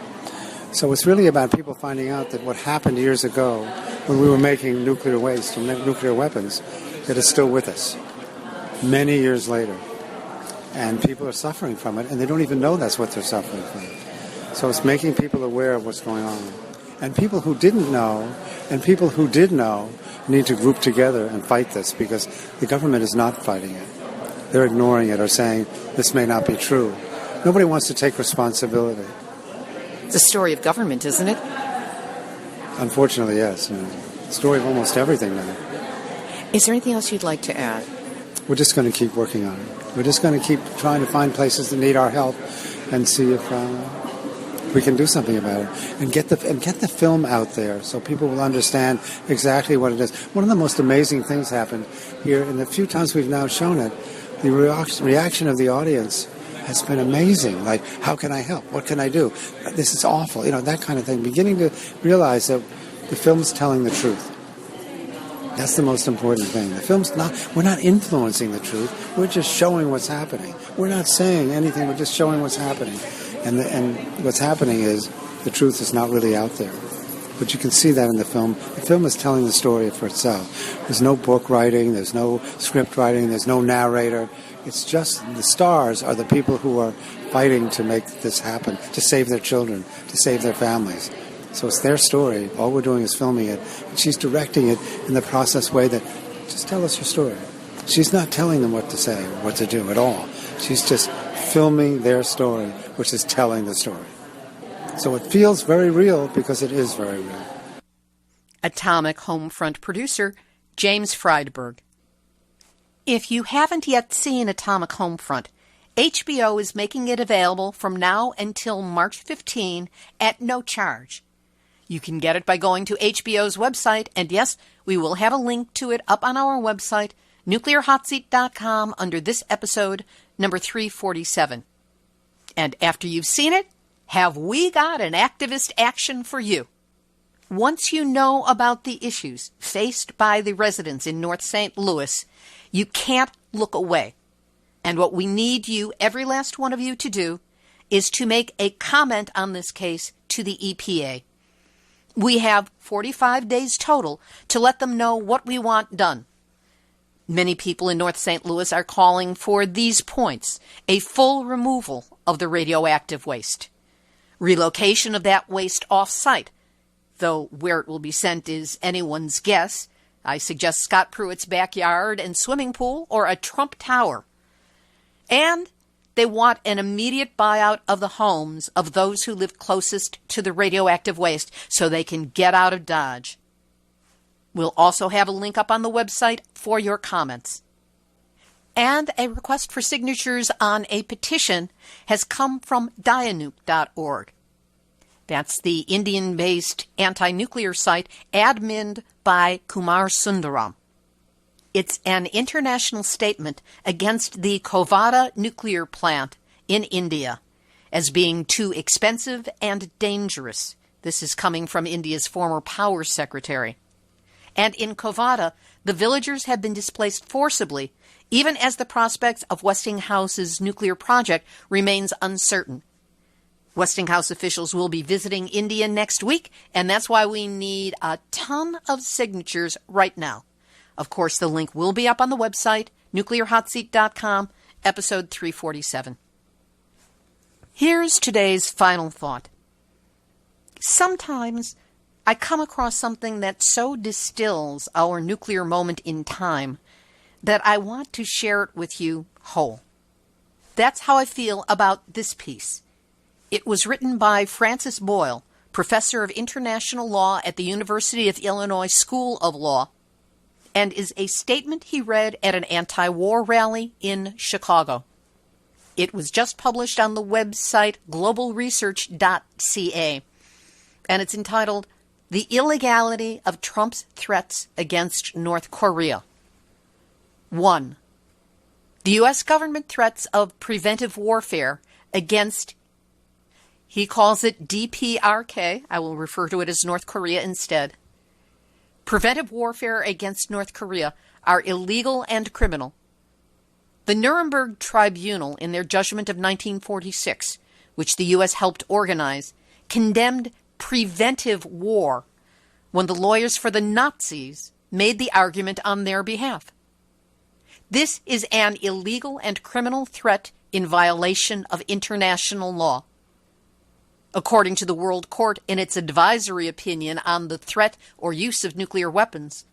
So it's really about people finding out that what happened years ago when we were making nuclear waste and nuclear weapons, that is still with us many years later. And people are suffering from it, and they don't even know that's what they're suffering from. So it's making people aware of what's going on. And people who didn't know and people who did know need to group together and fight this, because the government is not fighting it. They're ignoring it or saying this may not be true. Nobody wants to take responsibility. It's a story of government, isn't it? Unfortunately, yes. The story of almost everything now. Is there anything else you'd like to add? We're just going to keep working on it. We're just going to keep trying to find places that need our help and see if we can do something about it, and get the film out there so people will understand exactly what it is. One of the most amazing things happened here, in the few times we've now shown it. The reaction of the audience has been amazing. Like, how can I help? What can I do? This is awful. That kind of thing. Beginning to realize that the film's telling the truth. That's the most important thing. The film's we're not influencing the truth. We're just showing what's happening. We're not saying anything. We're just showing what's happening. And what's happening is the truth is not really out there. But you can see that in the film. The film is telling the story for itself. There's no book writing. There's no script writing. There's no narrator. It's just the stars are the people who are fighting to make this happen, to save their children, to save their families. So it's their story. All we're doing is filming it. And she's directing it in the process way that, just tell us your story. She's not telling them what to say or what to do at all. She's just filming their story, which is telling the story. So it feels very real because it is very real. Atomic Homefront producer James Friedberg. If you haven't yet seen Atomic Homefront, HBO is making it available from now until March 15 at no charge. You can get it by going to HBO's website, and yes, we will have a link to it up on our website, nuclearhotseat.com, under this episode, number 347. And after you've seen it, have we got an activist action for you? Once you know about the issues faced by the residents in North St. Louis, you can't look away. And what we need you, every last one of you, to do is to make a comment on this case to the EPA. We have 45 days total to let them know what we want done. Many people in North St. Louis are calling for these points: a full removal of the radioactive waste, relocation of that waste off-site, though where it will be sent is anyone's guess. I suggest Scott Pruitt's backyard and swimming pool or a Trump Tower. And they want an immediate buyout of the homes of those who live closest to the radioactive waste so they can get out of Dodge. We'll also have a link up on the website for your comments. And a request for signatures on a petition has come from dianuke.org. That's the Indian-based anti-nuclear site adminned by Kumar Sundaram. It's an international statement against the Kovada nuclear plant in India as being too expensive and dangerous. This is coming from India's former power secretary. And in Kovada, the villagers have been displaced forcibly, even as the prospects of Westinghouse's nuclear project remains uncertain. Westinghouse officials will be visiting India next week, and that's why we need a ton of signatures right now. Of course, the link will be up on the website, nuclearhotseat.com, episode 347. Here's today's final thought. Sometimes I come across something that so distills our nuclear moment in time that I want to share it with you whole. That's how I feel about this piece. It was written by Francis Boyle, professor of international law at the University of Illinois School of Law, and is a statement he read at an anti-war rally in Chicago. It was just published on the website globalresearch.ca, and it's entitled, The Illegality of Trump's Threats Against North Korea. 1. The U.S. government threats of preventive warfare against, he calls it DPRK, I will refer to it as North Korea instead. Preventive warfare against North Korea are illegal and criminal. The Nuremberg Tribunal, in their judgment of 1946, which the U.S. helped organize, condemned preventive war when the lawyers for the Nazis made the argument on their behalf. This is an illegal and criminal threat in violation of international law. According to the World Court in its advisory opinion on the threat or use of nuclear weapons,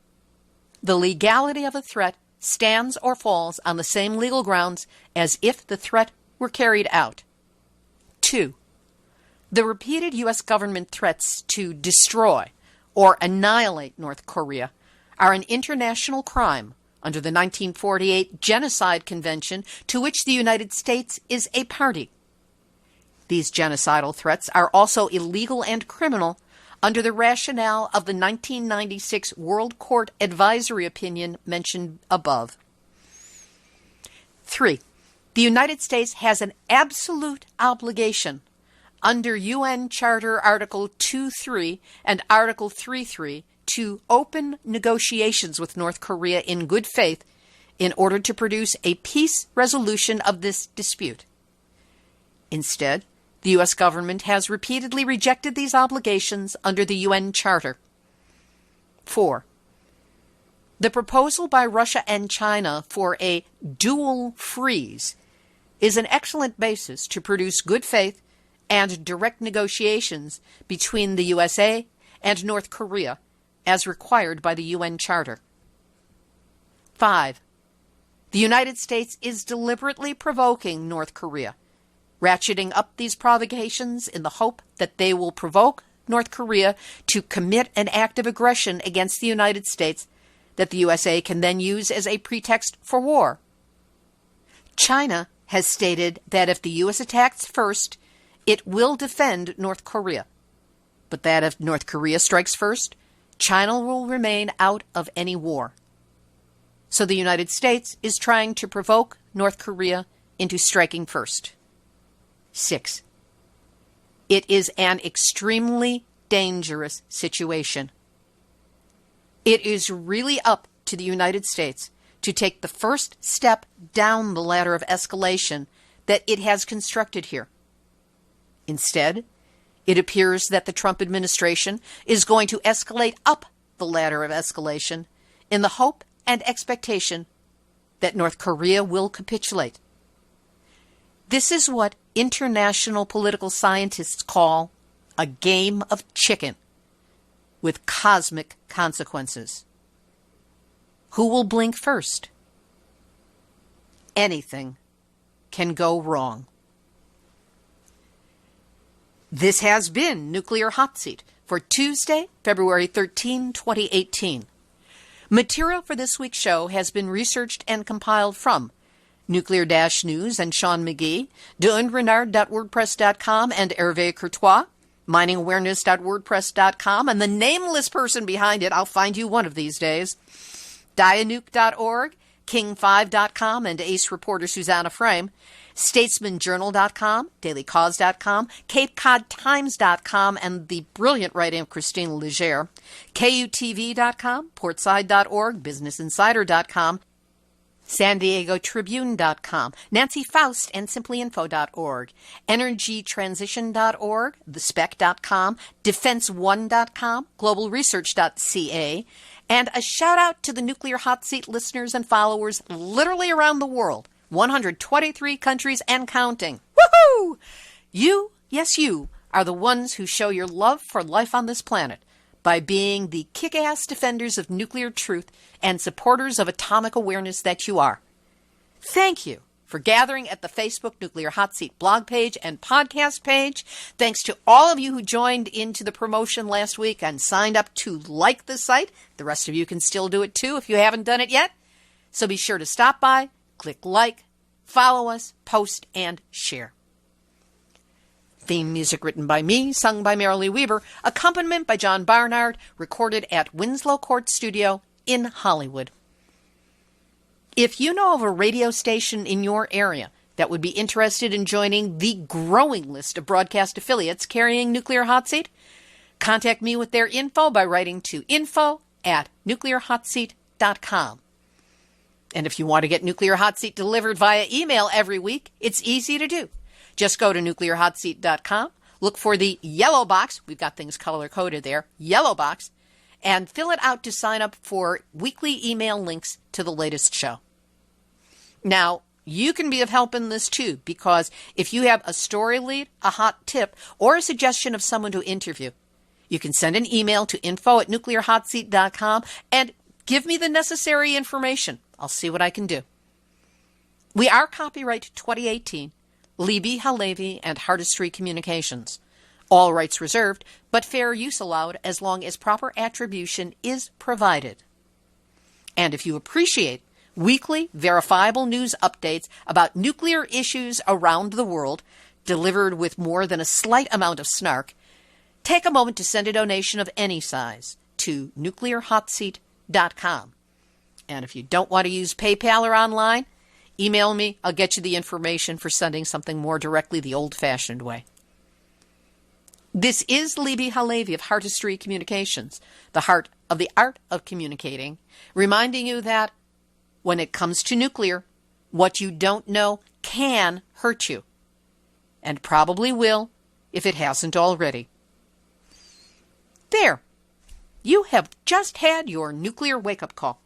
the legality of a threat stands or falls on the same legal grounds as if the threat were carried out. 2. The repeated U.S. government threats to destroy or annihilate North Korea are an international crime under the 1948 Genocide Convention, to which the United States is a party. These genocidal threats are also illegal and criminal under the rationale of the 1996 World Court Advisory Opinion mentioned above. 3. The United States has an absolute obligation under UN Charter Article 2.3 and Article 3.3 to open negotiations with North Korea in good faith in order to produce a peace resolution of this dispute. Instead, the U.S. government has repeatedly rejected these obligations under the UN Charter. 4. The proposal by Russia and China for a dual freeze is an excellent basis to produce good faith and direct negotiations between the USA and North Korea as required by the UN Charter. 5. The United States is deliberately provoking North Korea, ratcheting up these provocations in the hope that they will provoke North Korea to commit an act of aggression against the United States that the USA can then use as a pretext for war. China has stated that if the U.S. attacks first, it will defend North Korea, but that if North Korea strikes first, China will remain out of any war. So the United States is trying to provoke North Korea into striking first. 6. It is an extremely dangerous situation. It is really up to the United States to take the first step down the ladder of escalation that it has constructed here. Instead, it appears that the Trump administration is going to escalate up the ladder of escalation in the hope and expectation that North Korea will capitulate. This is what international political scientists call a game of chicken with cosmic consequences. Who will blink first? Anything can go wrong. This has been Nuclear Hot Seat for Tuesday, February 13, 2018. Material for this week's show has been researched and compiled from Nuclear News and Sean McGee, deunrenard.wordpress.com, and Hervé Courtois, miningawareness.wordpress.com, and the nameless person behind it, I'll find you one of these days, dianuke.org, king5.com, and ace reporter Susanna Frame, statesmanjournal.com, dailycause.com, capecodtimes.com, and the brilliant writing of Christine Leger, kutv.com, portside.org, businessinsider.com, San Diego Tribune.com, Nancy Faust and simplyinfo.org, energytransition.org, thespec.com, defense1.com, globalresearch.ca, and a shout out to the Nuclear Hot Seat listeners and followers literally around the world, 123 countries and counting. Woohoo! You, yes you, are the ones who show your love for life on this planet by being the kick-ass defenders of nuclear truth and supporters of atomic awareness that you are. Thank you for gathering at the Facebook Nuclear Hot Seat blog page and podcast page. Thanks to all of you who joined into the promotion last week and signed up to like the site. The rest of you can still do it too if you haven't done it yet. So be sure to stop by, click like, follow us, post, and share. Theme music written by me, sung by Marilee Weber, accompaniment by John Barnard, recorded at Winslow Court Studio in Hollywood. If you know of a radio station in your area that would be interested in joining the growing list of broadcast affiliates carrying Nuclear Hot Seat, contact me with their info by writing to info@nuclearhotseat.com. And if you want to get Nuclear Hot Seat delivered via email every week, it's easy to do. Just go to nuclearhotseat.com, look for the yellow box, we've got things color-coded there, yellow box, and fill it out to sign up for weekly email links to the latest show. Now, you can be of help in this too, because if you have a story lead, a hot tip, or a suggestion of someone to interview, you can send an email to info@nuclearhotseat.com and give me the necessary information. I'll see what I can do. We are copyright 2018. Libby Halevi and Hardestry Communications. All rights reserved, but fair use allowed as long as proper attribution is provided. And if you appreciate weekly verifiable news updates about nuclear issues around the world, delivered with more than a slight amount of snark, take a moment to send a donation of any size to nuclearhotseat.com. And if you don't want to use PayPal or online, email me. I'll get you the information for sending something more directly the old-fashioned way. This is Libby Halevi of Hardestry Communications, the heart of the art of communicating, reminding you that when it comes to nuclear, what you don't know can hurt you, and probably will if it hasn't already. There. You have just had your nuclear wake-up call.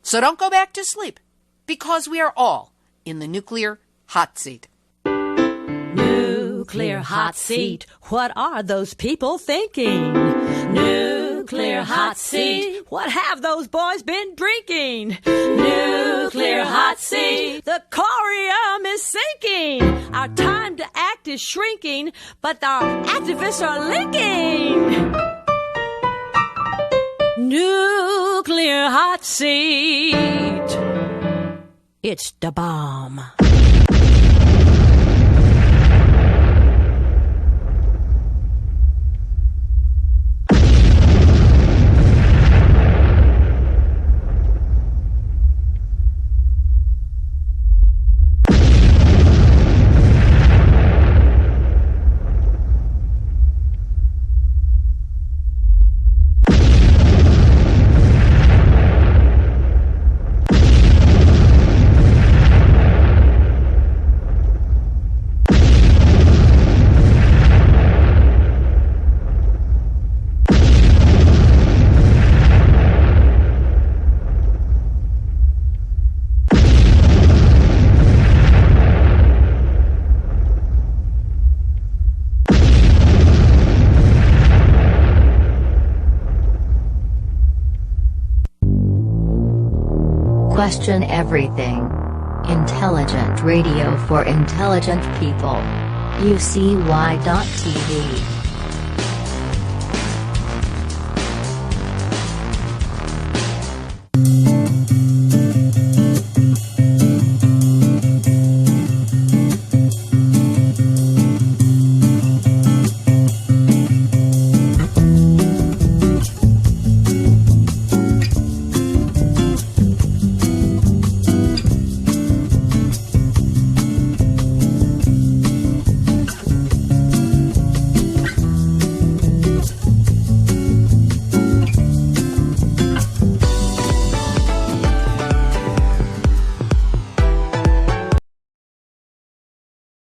So don't go back to sleep, because we are all in the Nuclear Hot Seat. Nuclear Hot Seat. What are those people thinking? Nuclear Hot Seat. What have those boys been drinking? Nuclear Hot Seat. The corium is sinking. Our time to act is shrinking, but our activists are linking. Nuclear Hot Seat. It's the bomb. Question everything. Intelligent radio for intelligent people. UCY.tv